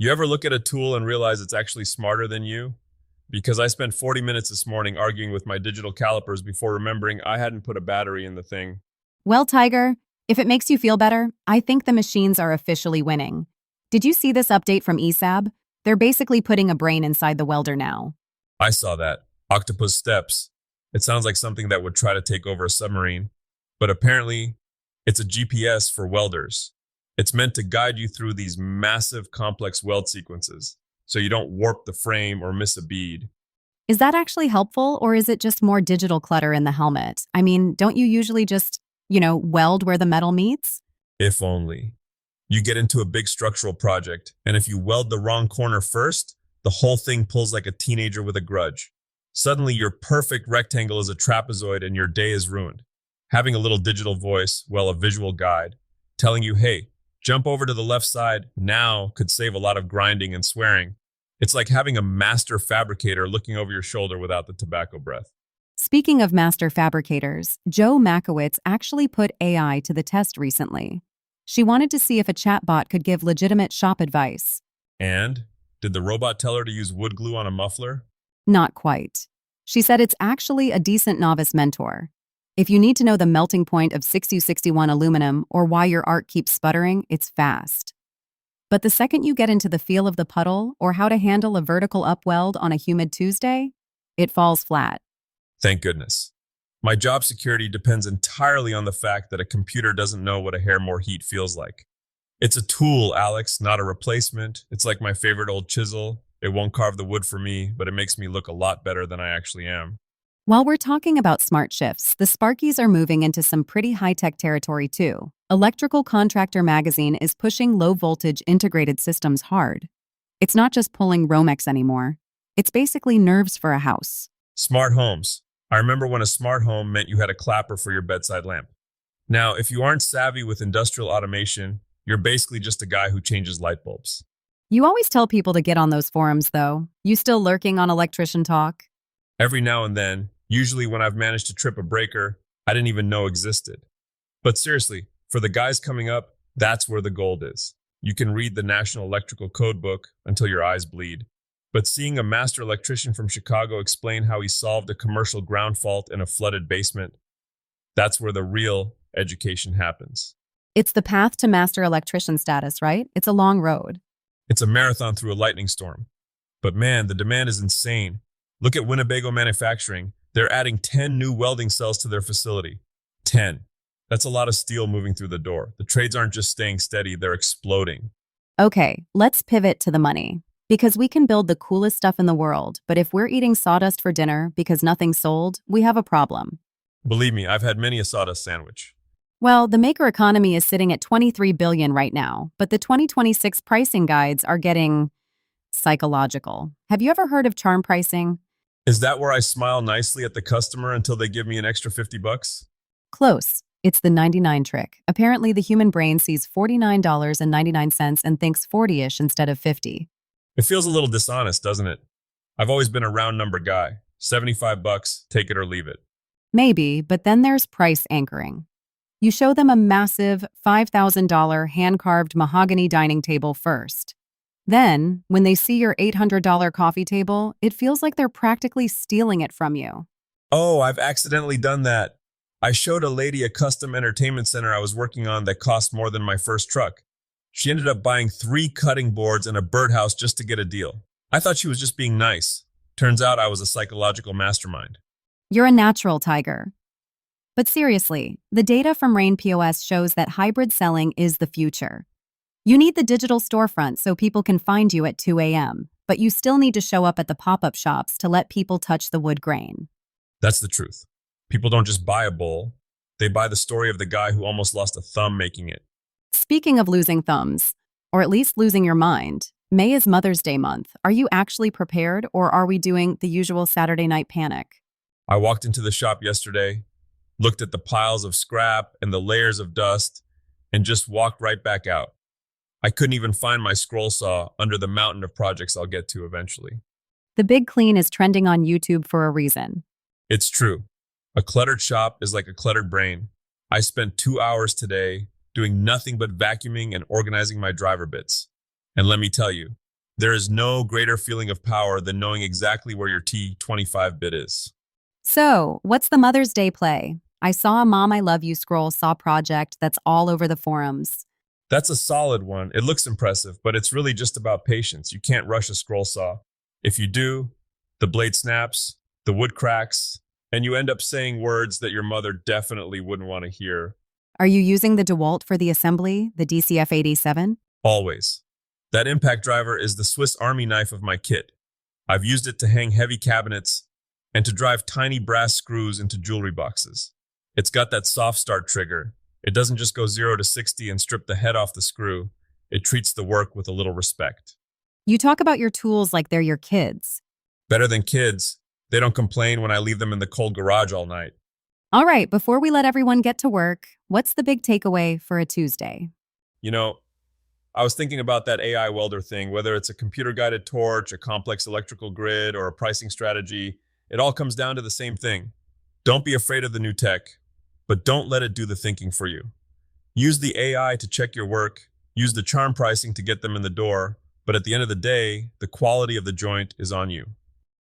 You ever look at a tool and realize it's actually smarter than you? Because I spent 40 minutes this morning arguing with my digital calipers before remembering I hadn't put a battery in the thing. Well, Tiger, if it makes you feel better, I think the machines are officially winning. Did you see this update from ESAB? They're basically putting a brain inside the welder now. I saw that. Octopus steps. It sounds like something that would try to take over a submarine. But apparently, it's a GPS for welders. It's meant to guide you through these massive, complex weld sequences so you don't warp the frame or miss a bead. Is that actually helpful, or is it just more digital clutter in the helmet? I mean, don't you usually just, weld where the metal meets? If only. You get into a big structural project, and if you weld the wrong corner first, the whole thing pulls like a teenager with a grudge. Suddenly, your perfect rectangle is a trapezoid and your day is ruined. Having a little digital voice, well, a visual guide, telling you, hey, jump over to the left side now could save a lot of grinding and swearing. It's like having a master fabricator looking over your shoulder without the tobacco breath. Speaking of master fabricators, Joe Makowitz actually put AI to the test recently. She wanted to see if a chatbot could give legitimate shop advice. And did the robot tell her to use wood glue on a muffler? Not quite. She said it's actually a decent novice mentor. If you need to know the melting point of 6061 aluminum or why your art keeps sputtering, it's fast. But the second you get into the feel of the puddle or how to handle a vertical upweld on a humid Tuesday, it falls flat. Thank goodness. My job security depends entirely on the fact that a computer doesn't know what a hair more heat feels like. It's a tool, Alex, not a replacement. It's like my favorite old chisel. It won't carve the wood for me, but it makes me look a lot better than I actually am. While we're talking about smart shifts, the Sparkies are moving into some pretty high-tech territory too. Electrical Contractor magazine is pushing low-voltage integrated systems hard. It's not just pulling Romex anymore. It's basically nerves for a house. Smart homes. I remember when a smart home meant you had a clapper for your bedside lamp. Now, if you aren't savvy with industrial automation, you're basically just a guy who changes light bulbs. You always tell people to get on those forums, though. You still lurking on electrician talk? Every now and then, usually when I've managed to trip a breaker I didn't even know existed. But seriously, for the guys coming up, that's where the gold is. You can read the National Electrical Code book until your eyes bleed. But seeing a master electrician from Chicago explain how he solved a commercial ground fault in a flooded basement, that's where the real education happens. It's the path to master electrician status, right? It's a long road. It's a marathon through a lightning storm. But man, the demand is insane. Look at Winnebago Manufacturing. They're adding 10 new welding cells to their facility. 10. That's a lot of steel moving through the door. The trades aren't just staying steady, they're exploding. Okay, let's pivot to the money. Because we can build the coolest stuff in the world, but if we're eating sawdust for dinner because nothing's sold, we have a problem. Believe me, I've had many a sawdust sandwich. Well, the maker economy is sitting at $23 billion right now, but the 2026 pricing guides are getting psychological. Have you ever heard of charm pricing? Is that where I smile nicely at the customer until they give me an extra 50 bucks? Close. It's the 99 trick. Apparently, the human brain sees $49.99 and thinks 40-ish instead of 50. It feels a little dishonest, doesn't it? I've always been a round number guy. 75 bucks, take it or leave it. Maybe, but then there's price anchoring. You show them a massive $5,000 hand-carved mahogany dining table first. Then, when they see your $800 coffee table, it feels like they're practically stealing it from you. Oh, I've accidentally done that. I showed a lady a custom entertainment center I was working on that cost more than my first truck. She ended up buying 3 cutting boards and a birdhouse just to get a deal. I thought she was just being nice. Turns out I was a psychological mastermind. You're a natural, Tiger. But seriously, the data from Rain POS shows that hybrid selling is the future. You need the digital storefront so people can find you at 2 a.m., but you still need to show up at the pop-up shops to let people touch the wood grain. That's the truth. People don't just buy a bowl. They buy the story of the guy who almost lost a thumb making it. Speaking of losing thumbs, or at least losing your mind, May is Mother's Day month. Are you actually prepared, or are we doing the usual Saturday night panic? I walked into the shop yesterday, looked at the piles of scrap and the layers of dust, and just walked right back out. I couldn't even find my scroll saw under the mountain of projects I'll get to eventually. The big clean is trending on YouTube for a reason. It's true. A cluttered shop is like a cluttered brain. I spent 2 hours today doing nothing but vacuuming and organizing my driver bits. And let me tell you, There is no greater feeling of power than knowing exactly where your T25 bit is. So, what's the Mother's Day play? I saw a Mom I Love You scroll saw project that's all over the forums. That's a solid one. It looks impressive, but it's really just about patience. You can't rush a scroll saw. If you do, the blade snaps, the wood cracks, and you end up saying words that your mother definitely wouldn't want to hear. Are you using the DeWalt for the assembly, the DCF 87? Always. That impact driver is the Swiss Army knife of my kit. I've used it to hang heavy cabinets and to drive tiny brass screws into jewelry boxes. It's got that soft start trigger. It doesn't just go 0 to 60 and strip the head off the screw. It treats the work with a little respect. You talk about your tools like they're your kids. Better than kids, they don't complain when I leave them in the cold garage all night. All right, before we let everyone get to work, what's the big takeaway for a Tuesday? You know, I was thinking about that AI welder thing, whether it's a computer-guided torch, a complex electrical grid, or a pricing strategy, it all comes down to the same thing. Don't be afraid of the new tech, but don't let it do the thinking for you. Use the AI to check your work, use the charm pricing to get them in the door, but at the end of the day, the quality of the joint is on you.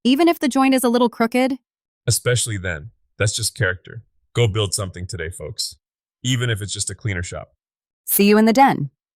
Even if the joint is a little crooked? Especially then. That's just character. Go build something today, folks. Even if it's just a cleaner shop. See you in the den.